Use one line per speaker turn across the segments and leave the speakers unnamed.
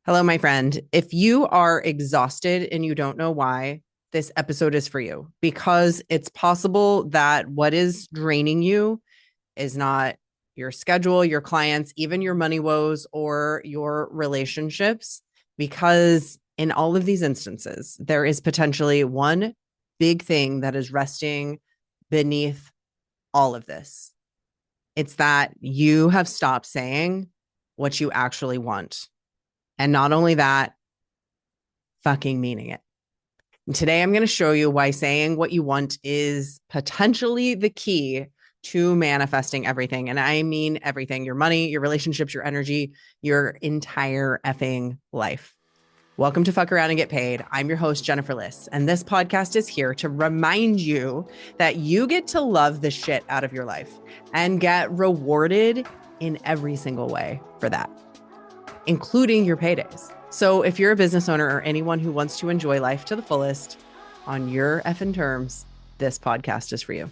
Hello, my friend. If you are exhausted and you don't know why, this episode is for you because it's possible that what is draining you is not your schedule, your clients, even your money woes, or your relationships. Because in all of these instances, there is potentially one big thing that is resting beneath all of this. It's that you have stopped saying what you actually want. And not only that, fucking meaning it. And today I'm going to show you why saying what you want is potentially the key to manifesting everything. And I mean everything: your money, your relationships, your energy, your entire effing life. Welcome to Fuck Around and Get Paid. I'm your host, Jennifer Liss, and this podcast is here to remind you that you get to love the shit out of your life and get rewarded in every single way for that, including your paydays. So if you're a business owner or anyone who wants to enjoy life to the fullest on your effing terms, this podcast is for you.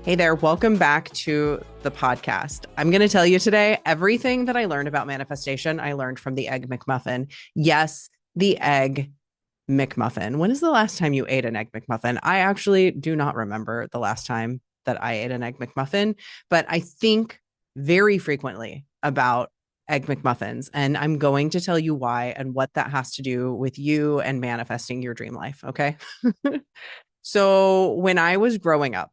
Hey there, welcome back to the podcast. I'm going to tell you today everything that I learned about manifestation, I learned from the Egg McMuffin. Yes, the Egg McMuffin. When is the last time you ate an Egg McMuffin? I actually do not remember the last time that I ate an Egg McMuffin, but I think very frequently about Egg McMuffins, and I'm going to tell you why and what that has to do with you and manifesting your dream life. Okay. So when I was growing up,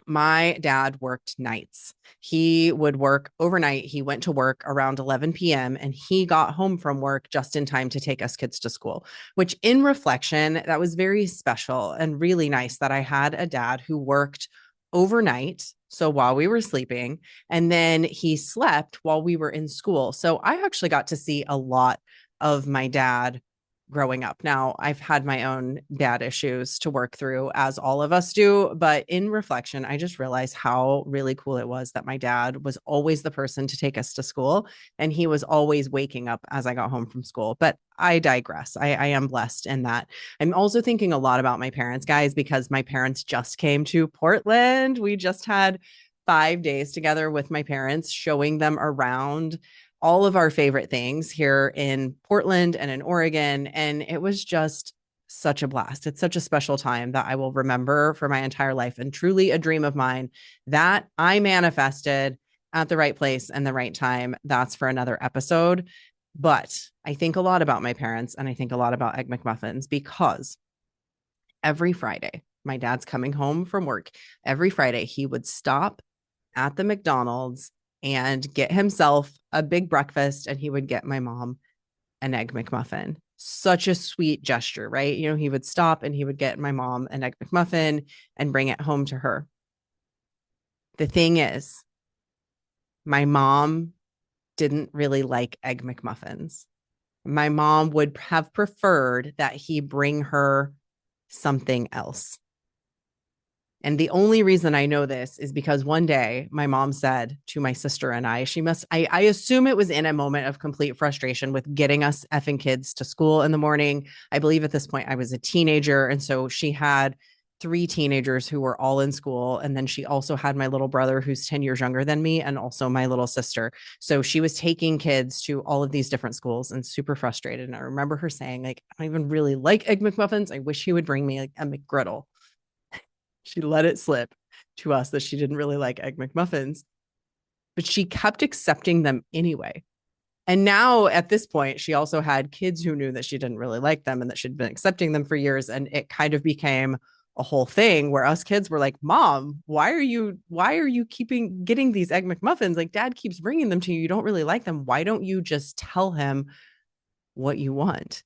my dad worked nights. He would work overnight. He went to work around 11 p.m. and he got home from work just in time to take us kids to school, which in reflection, that was very special and really nice that I had a dad who worked overnight. So while we were sleeping, and then he slept while we were in school. So I actually got to see a lot of my dad growing up. Now, I've had my own dad issues to work through, as all of us do. But in reflection, I just realized how really cool it was that my dad was always the person to take us to school. And he was always waking up as I got home from school. But I digress. I am blessed in that. I'm also thinking a lot about my parents, guys, because my parents just came to Portland. We just had 5 days together with my parents, showing them around all of our favorite things here in Portland and in Oregon. And it was just such a blast. It's such a special time that I will remember for my entire life, and truly a dream of mine that I manifested at the right place and the right time. That's for another episode. But I think a lot about my parents, and I think a lot about Egg McMuffins, because every Friday, my dad's coming home from work. Every Friday, he would stop at the McDonald's and get himself a big breakfast, and he would get my mom an Egg McMuffin. Such a sweet gesture, right? You know, he would stop and he would get my mom an Egg McMuffin and bring it home to her. The thing is, my mom didn't really like Egg McMuffins. My mom would have preferred that he bring her something else. And the only reason I know this is because one day my mom said to my sister and I assume it was in a moment of complete frustration with getting us effing kids to school in the morning. I believe at this point I was a teenager. And so she had three teenagers who were all in school. And then she also had my little brother who's 10 years younger than me, and also my little sister. So she was taking kids to all of these different schools and super frustrated. And I remember her saying, like, I don't even really like Egg McMuffins. I wish he would bring me like a McGriddle. She let it slip to us that she didn't really like Egg McMuffins, but she kept accepting them anyway. And now at this point, she also had kids who knew that she didn't really like them and that she'd been accepting them for years. And it kind of became a whole thing where us kids were like, Mom, why are you keeping getting these Egg McMuffins? Like, Dad keeps bringing them to you. You don't really like them. Why don't you just tell him what you want?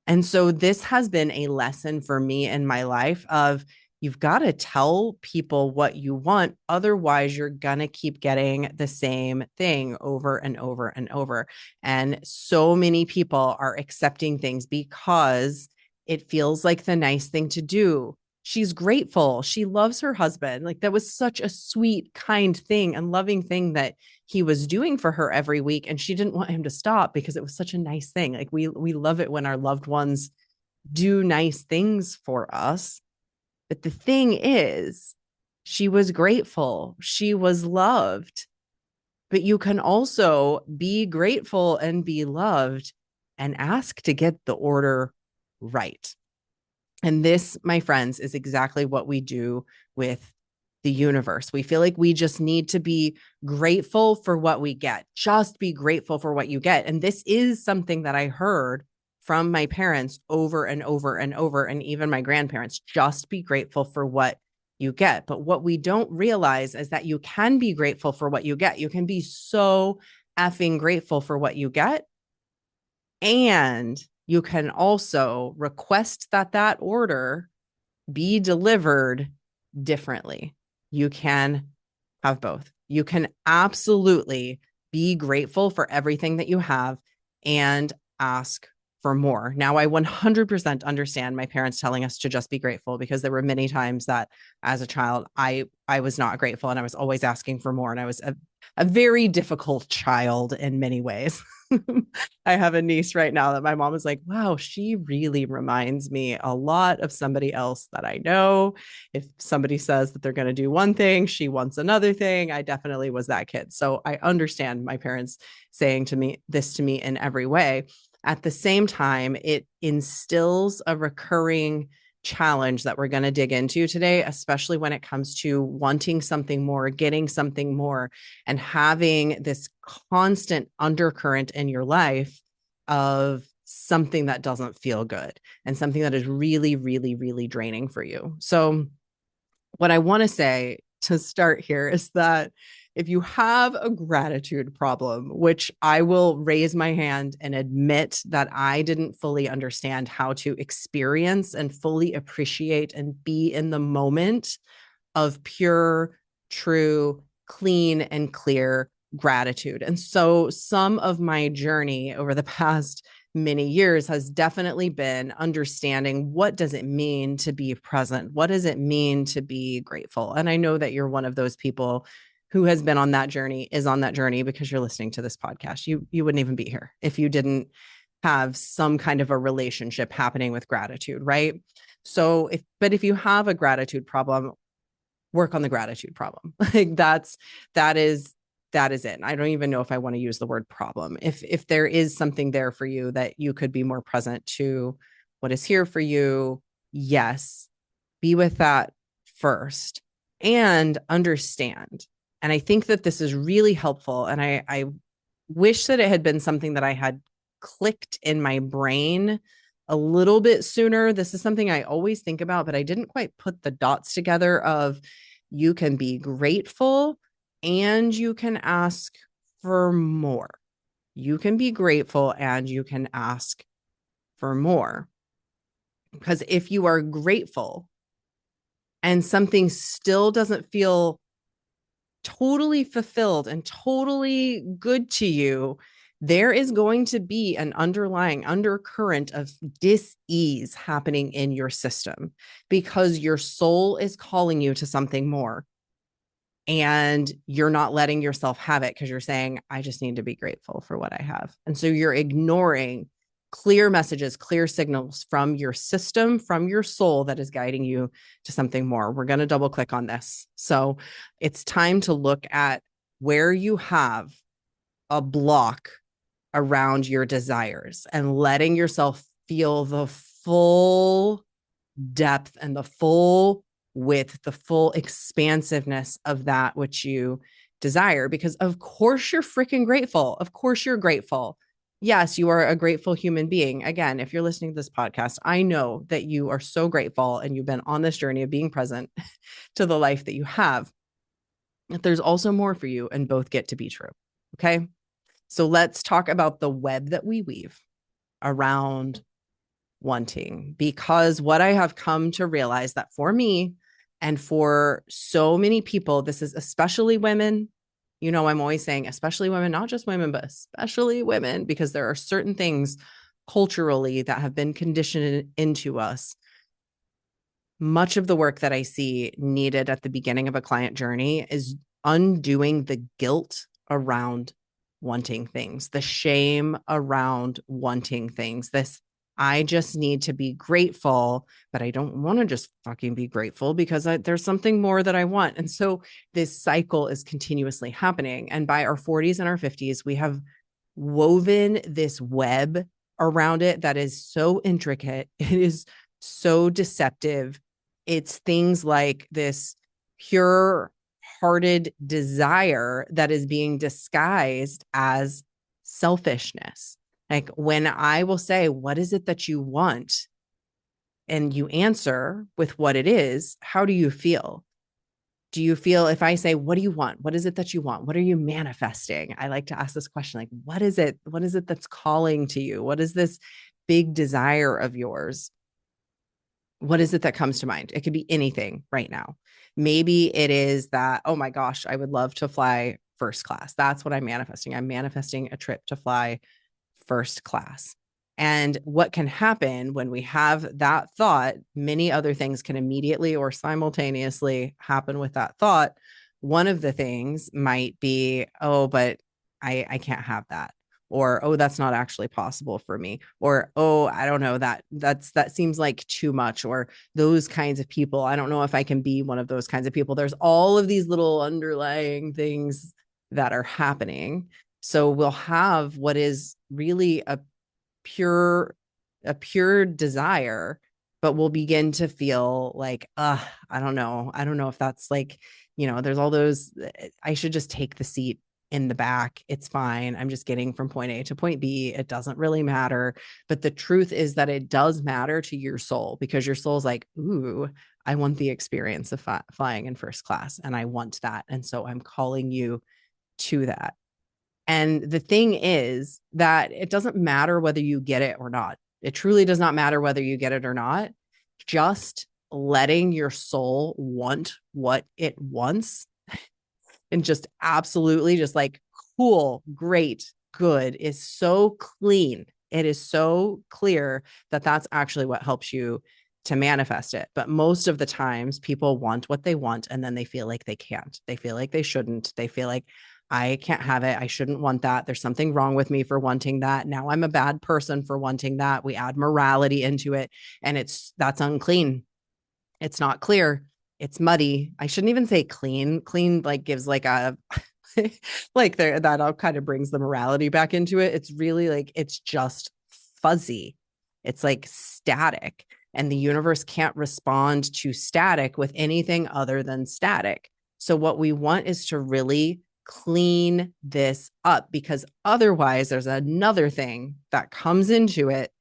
And so this has been a lesson for me in my life of, you've got to tell people what you want. Otherwise, you're going to keep getting the same thing over and over and over. And so many people are accepting things because it feels like the nice thing to do. She's grateful. She loves her husband. Like, that was such a sweet, kind thing and loving thing that he was doing for her every week. And she didn't want him to stop because it was such a nice thing. Like, we love it when our loved ones do nice things for us. But the thing is, She was grateful. She was loved. But you can also be grateful and be loved and ask to get the order right. And this, my friends, is exactly what we do with the universe. We feel like we just need to be grateful for what we get. Just be grateful for what you get. And this is something that I heard from my parents over and over and over, and even my grandparents. Just be grateful for what you get. But what we don't realize is that you can be grateful for what you get. You can be so effing grateful for what you get. And you can also request that that order be delivered differently. You can have both. You can absolutely be grateful for everything that you have and ask for more. Now, I 100% understand my parents telling us to just be grateful, because there were many times that as a child, I was not grateful and I was always asking for more. And I was a very difficult child in many ways. I have a niece right now that my mom is like, wow, she really reminds me a lot of somebody else that I know. If somebody says that they're going to do one thing, she wants another thing. I definitely was that kid. So I understand my parents saying to me this to me in every way. At the same time, it instills a recurring challenge that we're going to dig into today, especially when it comes to wanting something more, getting something more, and having this constant undercurrent in your life of something that doesn't feel good and something that is really, really, really draining for you. So, what I want to say to start here is that if you have a gratitude problem, which I will raise my hand and admit that I didn't fully understand how to experience and fully appreciate and be in the moment of pure, true, clean, and clear gratitude. And so some of my journey over the past many years has definitely been understanding, what does it mean to be present? What does it mean to be grateful? And I know that you're one of those people who has been on that journey, is on that journey, because you're listening to this podcast. You wouldn't even be here if you didn't have some kind of a relationship happening with gratitude, right? So if you have a gratitude problem, work on the gratitude problem. Like that is it. I don't even know if I want to use the word problem. If there is something there for you that you could be more present to what is here for you, yes, be with that first and understand. And I think that this is really helpful. And I wish that it had been something that I had clicked in my brain a little bit sooner. This is something I always think about, but I didn't quite put the dots together of, you can be grateful and you can ask for more. You can be grateful and you can ask for more. Because if you are grateful and something still doesn't feel totally fulfilled and totally good to you, there is going to be an underlying undercurrent of dis-ease happening in your system, because your soul is calling you to something more. And you're not letting yourself have it because you're saying, I just need to be grateful for what I have. And so you're ignoring clear messages, clear signals from your system, from your soul that is guiding you to something more. We're going to double click on this. So it's time to look at where you have a block around your desires and letting yourself feel the full depth and the full width, the full expansiveness of that which you desire. Because of course you're freaking grateful. Of course you're grateful. Yes, you are a grateful human being. Again, if you're listening to this podcast, I know that you are so grateful and you've been on this journey of being present to the life that you have. But there's also more for you, and both get to be true. Okay. So let's talk about the web that we weave around wanting, because what I have come to realize that for me and for so many people, this is especially women. You know, I'm always saying, especially women, not just women, but especially women, because there are certain things culturally that have been conditioned into us. Much of the work that I see needed at the beginning of a client journey is undoing the guilt around wanting things, the shame around wanting things, this I just need to be grateful, but I don't want to just fucking be grateful because there's something more that I want. And so this cycle is continuously happening. And by our 40s and our 50s, we have woven this web around it that is so intricate. It is so deceptive. It's things like this pure hearted desire that is being disguised as selfishness. Like when I will say, what is it that you want? And you answer with what it is, how do you feel? Do you feel, if I say, what do you want? What is it that you want? What are you manifesting? I like to ask this question, like, what is it? What is it that's calling to you? What is this big desire of yours? What is it that comes to mind? It could be anything right now. Maybe it is that, oh my gosh, I would love to fly first class. That's what I'm manifesting. I'm manifesting a trip to fly first class. And what can happen when we have that thought, many other things can immediately or simultaneously happen with that thought. One of the things might be, oh, but I can't have that. Or, oh, that's not actually possible for me. Or, oh, I don't know, that seems like too much. Or those kinds of people. I don't know if I can be one of those kinds of people. There's all of these little underlying things that are happening. So we'll have what is really pure a pure desire, but we'll begin to feel like, I don't know if that's like, there's all those, I should just take the seat in the back. It's fine. I'm just getting from point A to point B. It doesn't really matter. But the truth is that it does matter to your soul, because your soul's like, ooh, I want the experience of flying in first class, and I want that. And so I'm calling you to that. And the thing is that it doesn't matter whether you get it or not. It truly does not matter whether you get it or not. Just letting your soul want what it wants, and just absolutely just like, cool, great, good, is so clean. It is so clear that that's actually what helps you to manifest it. But most of the times people want what they want, and then they feel like they can't. They feel like they shouldn't. They feel like, I can't have it. I shouldn't want that. There's something wrong with me for wanting that. Now I'm a bad person for wanting that. We add morality into it, and that's unclean. It's not clear. It's muddy. I shouldn't even say clean. Clean like gives like a like there, that all kind of brings the morality back into it. It's really like, it's just fuzzy. It's like static, and the universe can't respond to static with anything other than static. So what we want is to really clean this up, because otherwise there's another thing that comes into it.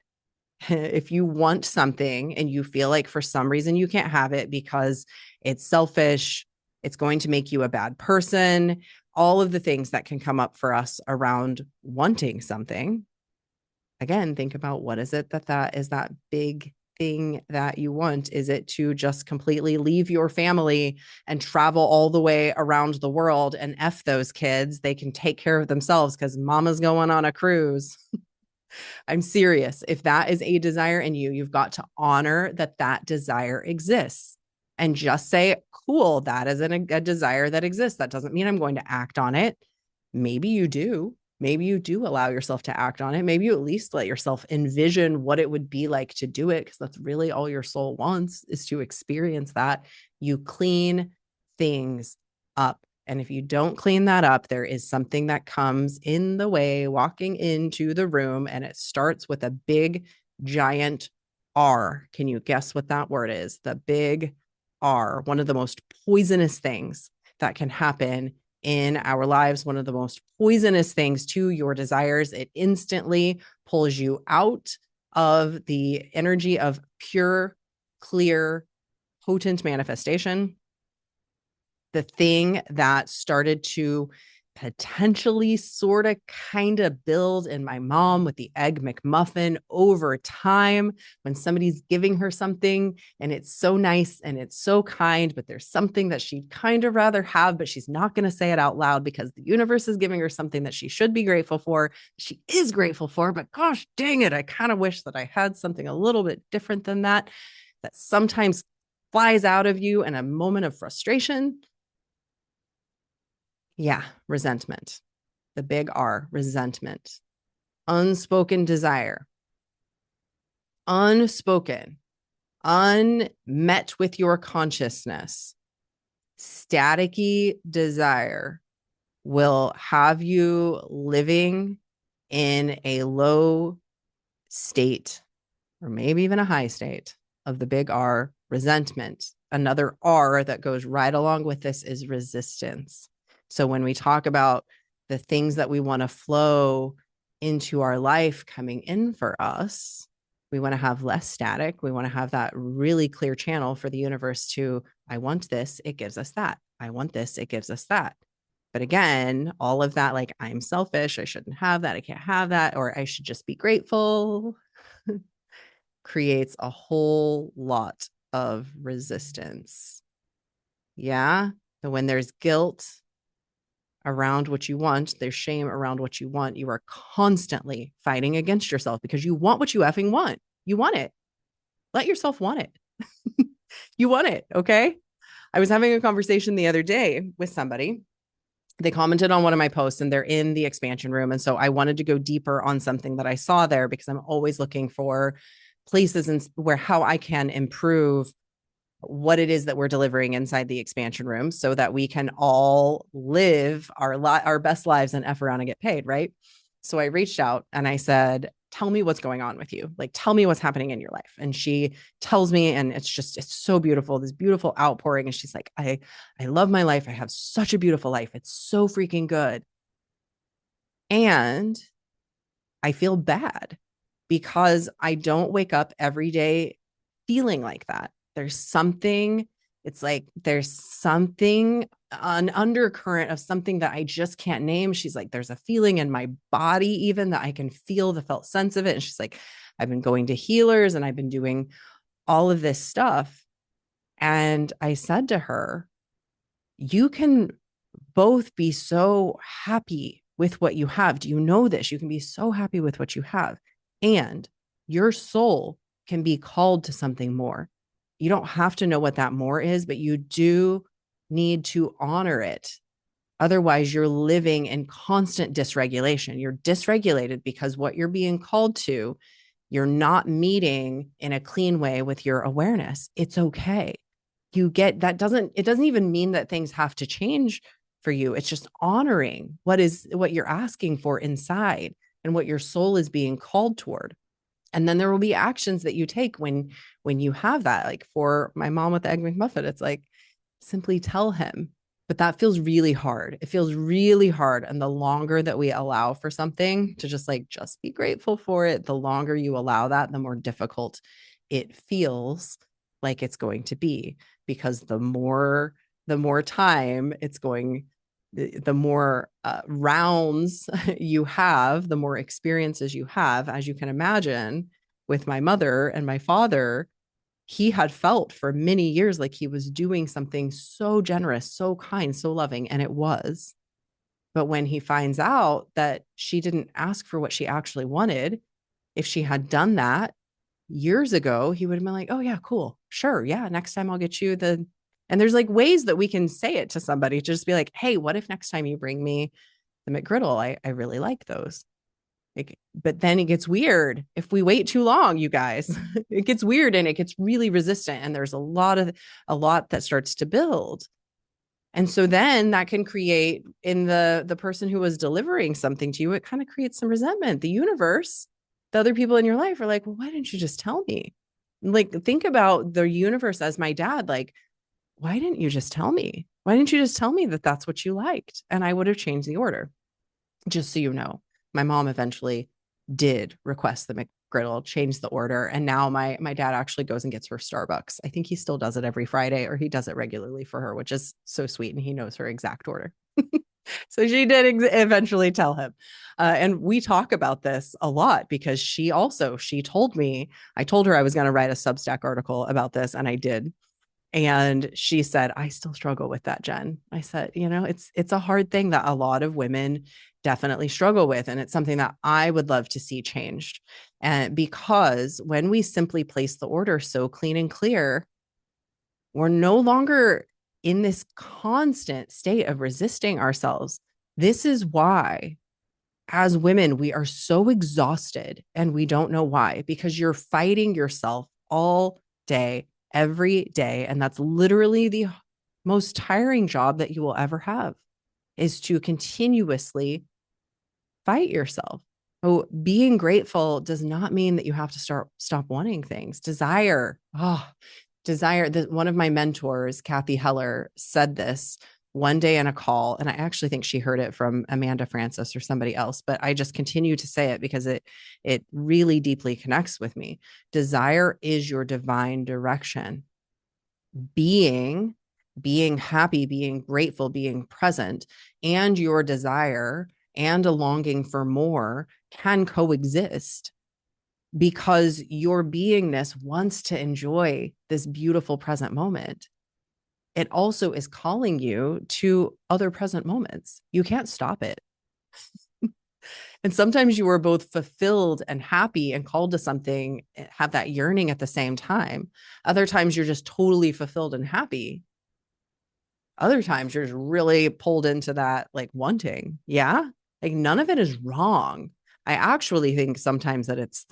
If you want something and you feel like for some reason you can't have it because it's selfish, it's going to make you a bad person, all of the things that can come up for us around wanting something. Again, think about, what is it that is that big thing that you want? Is it to just completely leave your family and travel all the way around the world and F those kids? They can take care of themselves because mama's going on a cruise. I'm serious. If that is a desire in you, you've got to honor that that desire exists, and just say, cool, that is a desire that exists. That doesn't mean I'm going to act on it. Maybe you do. Maybe you do allow yourself to act on it. Maybe you at least let yourself envision what it would be like to do it, because that's really all your soul wants, is to experience that. You clean things up. And if you don't clean that up, there is something that comes in the way walking into the room, and it starts with a big, giant R. Can you guess what that word is? The big R. One of the most poisonous things that can happen in our lives, one of the most poisonous things to your desires. It instantly pulls you out of the energy of pure, clear, potent manifestation. The thing that started to potentially sort of kind of build in my mom with the Egg McMuffin over time, when somebody's giving her something and it's so nice and it's so kind, but there's something that she'd kind of rather have, but she's not going to say it out loud because the universe is giving her something that she should be grateful for. She is grateful for, but gosh dang it, I kind of wish that I had something a little bit different than that. That sometimes flies out of you in a moment of frustration. Yeah, resentment. The big R, resentment. Unspoken desire. unspoken, unmet with your consciousness, staticky desire will have you living in a low state, or maybe even a high state of the big R, resentment. Another R that goes right along with this is resistance. So when we talk about the things that we want to flow into our life coming in for us, we want to have less static. We want to have that really clear channel for the universe to, I want this, it gives us that. I want this, it gives us that. But again, all of that, like, I'm selfish, I shouldn't have that, I can't have that, or I should just be grateful, creates a whole lot of resistance. Yeah. So when there's guilt around what you want, there's shame around what you want, you are constantly fighting against yourself because you want what you effing want. You want it. Let yourself want it. You want it. Okay. I was having a conversation the other day with somebody. They commented on one of my posts and they're in the expansion room. And so I wanted to go deeper on something that I saw there because I'm always looking for places where how I can improve what it is that we're delivering inside the expansion room so that we can all live our best lives and F around and get paid, right? So I reached out and I said, tell me what's going on with you. Like, tell me what's happening in your life. And she tells me, and it's so beautiful, this beautiful outpouring. And she's like, I love my life. I have such a beautiful life. It's so freaking good. And I feel bad because I don't wake up every day feeling like that. There's something, it's like there's something, an undercurrent of something that I just can't name. She's like, there's a feeling in my body even that I can feel the felt sense of it. And she's like, I've been going to healers and I've been doing all of this stuff. And I said to her, you can both be so happy with what you have. Do you know this? You can be so happy with what you have. And your soul can be called to something more. You don't have to know what that more is, but you do need to honor it. Otherwise, you're living in constant dysregulation. You're dysregulated because what you're being called to, you're not meeting in a clean way with your awareness. It's okay. You get that it doesn't even mean that things have to change for you. It's just honoring what you're asking for inside and what your soul is being called toward. And then there will be actions that you take when you have that. Like for my mom with the Egg McMuffin, it's like, simply tell him. But that feels really hard. It feels really hard. And the longer that we allow for something to just be grateful for it, the longer you allow that, the more difficult it feels like it's going to be. Because the more time it's going, the more rounds you have, the more experiences you have. As you can imagine, with my mother and my father, he had felt for many years like he was doing something so generous, so kind, so loving, and it was. But when he finds out that she didn't ask for what she actually wanted, if she had done that years ago, he would have been like, oh yeah, cool. Sure. Yeah. Next time I'll get you and there's like ways that we can say it to somebody to just be like, hey, what if next time you bring me the McGriddle? I really like those. But then it gets weird if we wait too long, you guys. It gets weird and it gets really resistant. And there's a lot that starts to build. And so then that can create in the person who was delivering something to you, it kind of creates some resentment. The universe, the other people in your life are like, well, why didn't you just tell me? Like, think about the universe as my dad. Like, why didn't you just tell me? Why didn't you just tell me that that's what you liked? And I would have changed the order. Just so you know, my mom eventually did request the McGriddle, change the order. And now my dad actually goes and gets her Starbucks. I think he still does it every Friday, or he does it regularly for her, which is so sweet. And he knows her exact order. So she did eventually tell him. And we talk about this a lot because she told me, I told her I was going to write a Substack article about this, and I did. And she said, I still struggle with that, Jen. I said, it's a hard thing that a lot of women definitely struggle with. And it's something that I would love to see changed. And because when we simply place the order so clean and clear, we're no longer in this constant state of resisting ourselves. This is why as women, we are so exhausted and we don't know why, because you're fighting yourself all day, every day. And that's literally the most tiring job that you will ever have, is to continuously fight yourself. Oh, being grateful does not mean that you have to stop wanting things. Desire. One of my mentors, Kathy Heller, said this one day in a call, and I actually think she heard it from Amanda Francis or somebody else, but I just continue to say it because it really deeply connects with me. Desire is your divine direction. Being happy, being grateful, being present, and your desire and a longing for more can coexist, because your beingness wants to enjoy this beautiful present moment. It also is calling you to other present moments. You can't stop it. And sometimes you are both fulfilled and happy and called to something, have that yearning at the same time. Other times you're just totally fulfilled and happy. Other times you're just really pulled into that like wanting. Yeah. Like none of it is wrong. I actually think sometimes that it's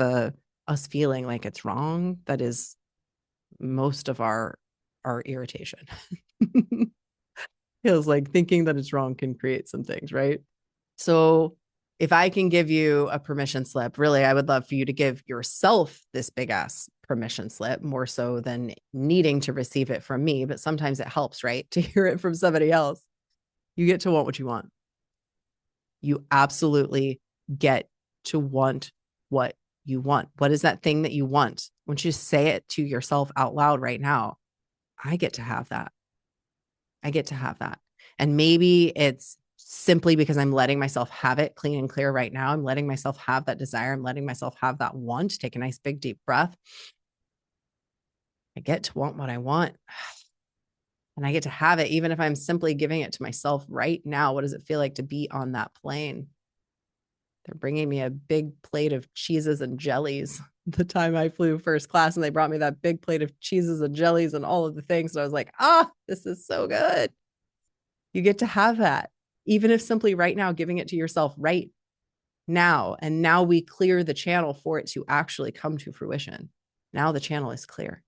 us feeling like it's wrong that is most of our irritation. Feels like thinking that it's wrong can create some things, right? So if I can give you a permission slip, really, I would love for you to give yourself this big ass permission slip, more so than needing to receive it from me. But sometimes it helps, right? To hear it from somebody else. You get to want what you want. You absolutely get to want what you want. What is that thing that you want? I want you to say it to yourself out loud right now. I get to have that. I get to have that. And maybe it's simply because I'm letting myself have it clean and clear right now. I'm letting myself have that desire. I'm letting myself have that want. Take a nice big deep breath. I get to want what I want. And I get to have it, even if I'm simply giving it to myself right now. What does it feel like to be on that plane? They're bringing me a big plate of cheeses and jellies the time I flew first class, and they brought me that big plate of cheeses and jellies and all of the things. So I was like, this is so good. You get to have that, even if simply right now, giving it to yourself right now. And now we clear the channel for it to actually come to fruition. Now the channel is clear,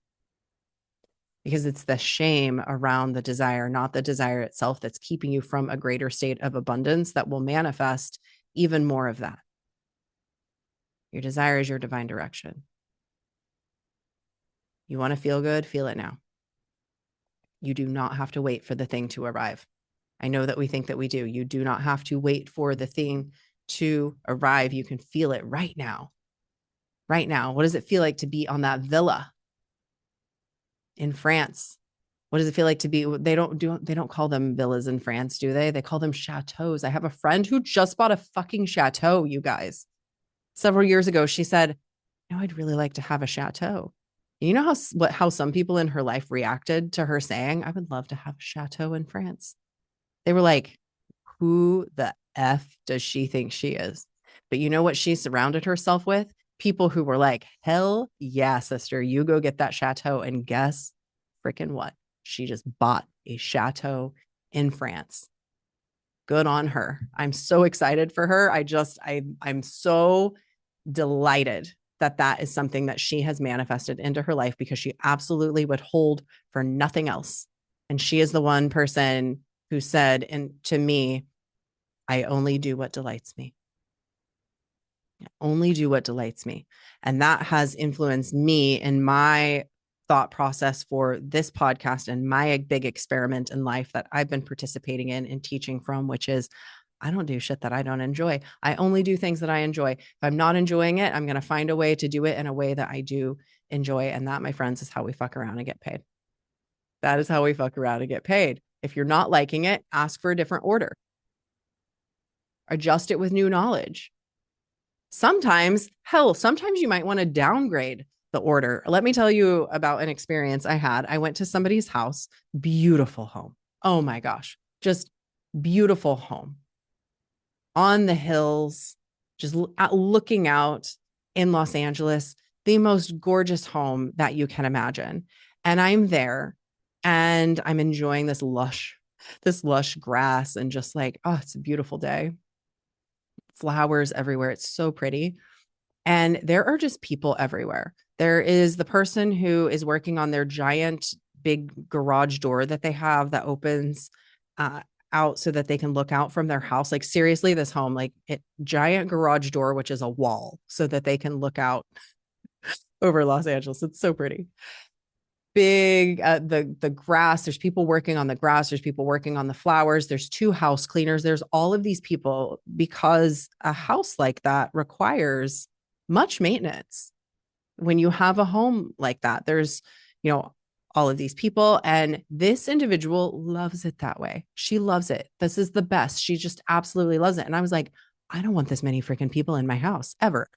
because it's the shame around the desire, not the desire itself, that's keeping you from a greater state of abundance that will manifest even more of that. Your desire is your divine direction. You want to feel good? Feel it now. You do not have to wait for the thing to arrive. I know that we think that we do. You do not have to wait for the thing to arrive. You can feel it right now. Right now. What does it feel like to be on that villa in France? What does it feel like to be? They don't call them villas in France, do they? They call them chateaus. I have a friend who just bought a fucking chateau, you guys. Several years ago, she said, I'd really like to have a chateau. You know how some people in her life reacted to her saying, I would love to have a chateau in France. They were like, who the F does she think she is? But you know what she surrounded herself with? People who were like, hell yeah, sister, you go get that chateau. And guess freaking what? She just bought a chateau in France. Good on her. I'm so excited for her. I'm so delighted that is something that she has manifested into her life, because she absolutely would hold for nothing else. And she is the one person who said, and to me, I only do what delights me. I only do what delights me. And that has influenced me in my thought process for this podcast and my big experiment in life that I've been participating in and teaching from, which is, I don't do shit that I don't enjoy. I only do things that I enjoy. If I'm not enjoying it, I'm going to find a way to do it in a way that I do enjoy. And that, my friends, is how we fuck around and get paid. That is how we fuck around and get paid. If you're not liking it, ask for a different order. Adjust it with new knowledge. Sometimes you might want to downgrade the order. Let me tell you about an experience I had. I went to somebody's house, beautiful home. Oh my gosh, just beautiful home on the hills, just looking out in Los Angeles, the most gorgeous home that you can imagine. And I'm there and I'm enjoying this lush grass and just like, oh, it's a beautiful day. flowers everywhere. It's so pretty. And there are just people everywhere. There is the person who is working on their giant big garage door that they have that opens out so that they can look out from their house. Like seriously, this home, like giant garage door, which is a wall so that they can look out over Los Angeles. It's so pretty. Big, the grass, there's people working on the grass. There's people working on the flowers. There's 2 house cleaners. There's all of these people because a house like that requires much maintenance. When you have a home like that, there's, all of these people, and this individual loves it that way. She loves it. This is the best. She just absolutely loves it. And I was like, I don't want this many freaking people in my house ever.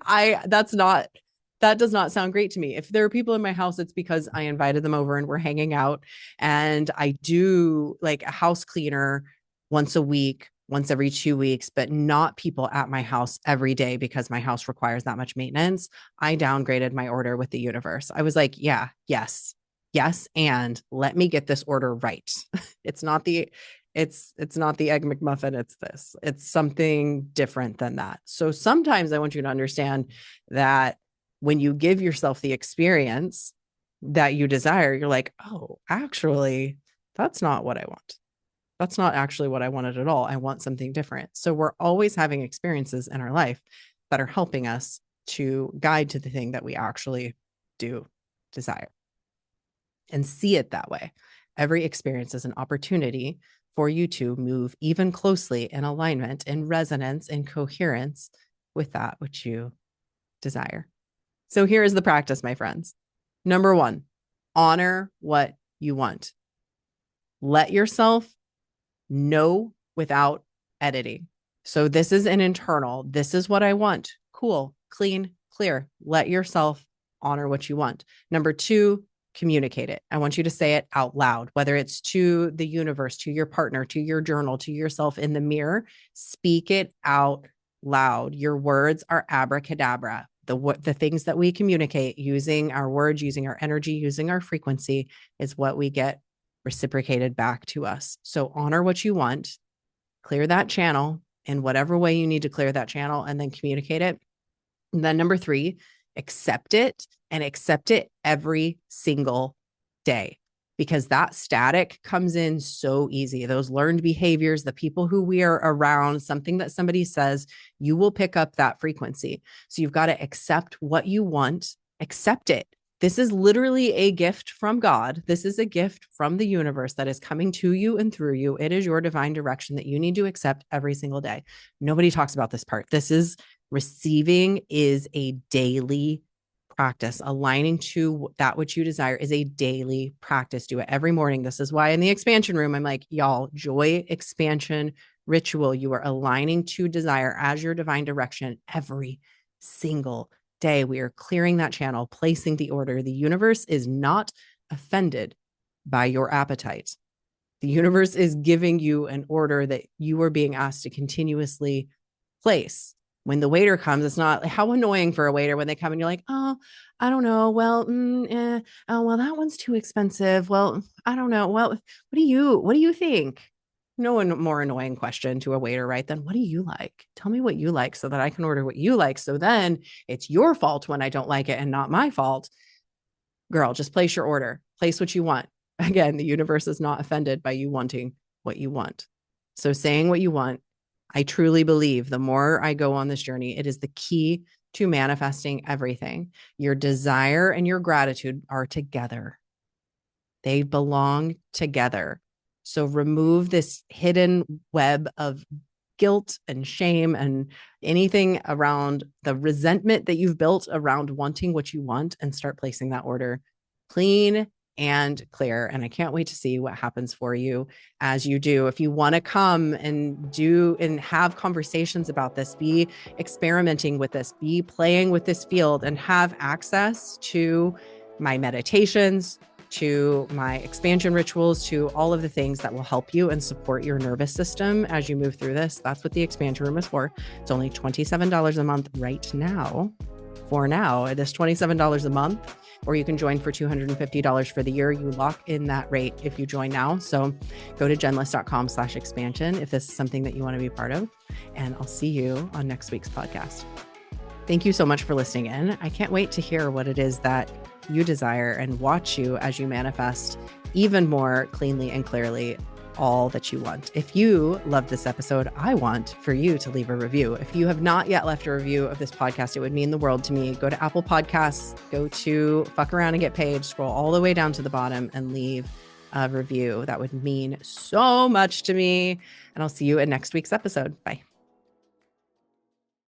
That does not sound great to me. If there are people in my house, it's because I invited them over and we're hanging out. And I do like a house cleaner once a week, once every 2 weeks, but not people at my house every day because my house requires that much maintenance. I downgraded my order with the universe. I was like, yes. And let me get this order right. It's not the Egg McMuffin. It's this. It's something different than that. So sometimes I want you to understand that when you give yourself the experience that you desire, you're like, oh, actually, that's not what I want. That's not actually what I wanted at all. I want something different. So we're always having experiences in our life that are helping us to guide to the thing that we actually do desire and see it that way. Every experience is an opportunity for you to move even closely in alignment, in resonance, in coherence with that which you desire. So here is the practice, my friends. Number 1, honor what you want. Let yourself know without editing. So this is an internal. This is what I want. Cool, clean, clear. Let yourself honor what you want. Number 2, communicate it. I want you to say it out loud, whether it's to the universe, to your partner, to your journal, to yourself in the mirror. Speak it out loud. Your words are abracadabra. The things that we communicate using our words, using our energy, using our frequency is what we get reciprocated back to us. So honor what you want, clear that channel in whatever way you need to clear that channel, and then communicate it. And then number 3, accept it, and accept it every single day, because that static comes in so easy. Those learned behaviors, the people who we are around, something that somebody says, you will pick up that frequency. So you've got to accept what you want, accept it. This is literally a gift from God. This is a gift from the universe that is coming to you and through you. It is your divine direction that you need to accept every single day. Nobody talks about this part. This is receiving is a daily practice. Aligning to that which you desire is a daily practice. Do it every morning. This is why in the expansion room, I'm like, y'all, joy expansion ritual. You are aligning to desire as your divine direction every single day. We are clearing that channel, placing the order. The universe is not offended by your appetite. The universe is giving you an order that you are being asked to continuously place. When the waiter comes, it's not how annoying for a waiter when they come and you're like, oh, I don't know. Well, well, that one's too expensive. Well, I don't know. Well, what do you think? No one more annoying question to a waiter, right? Then what do you like? Tell me what you like so that I can order what you like. So then it's your fault when I don't like it and not my fault. Girl, just place your order. Place what you want. Again, the universe is not offended by you wanting what you want. So saying what you want, I truly believe the more I go on this journey, it is the key to manifesting everything. Your desire and your gratitude are together. They belong together. So remove this hidden web of guilt and shame and anything around the resentment that you've built around wanting what you want and start placing that order clean and clear. And I can't wait to see what happens for you as you do. If you want to come and do and have conversations about this, be experimenting with this, be playing with this field and have access to my meditations, to my expansion rituals, to all of the things that will help you and support your nervous system as you move through this. That's what the expansion room is for. It's only $27 a month right now. For now, it is $27 a month. or you can join for $250 for the year. You lock in that rate if you join now. So go to jenliss.com/expansion if this is something that you want to be part of. And I'll see you on next week's podcast. Thank you so much for listening in. I can't wait to hear what it is that you desire and watch you as you manifest even more cleanly and clearly all that you want. If you love this episode, I want for you to leave a review. If you have not yet left a review of this podcast, it would mean the world to me. Go to Apple Podcasts, go to Fuck Around and Get Paid, scroll all the way down to the bottom and leave a review. That would mean so much to me. And I'll see you in next week's episode. Bye.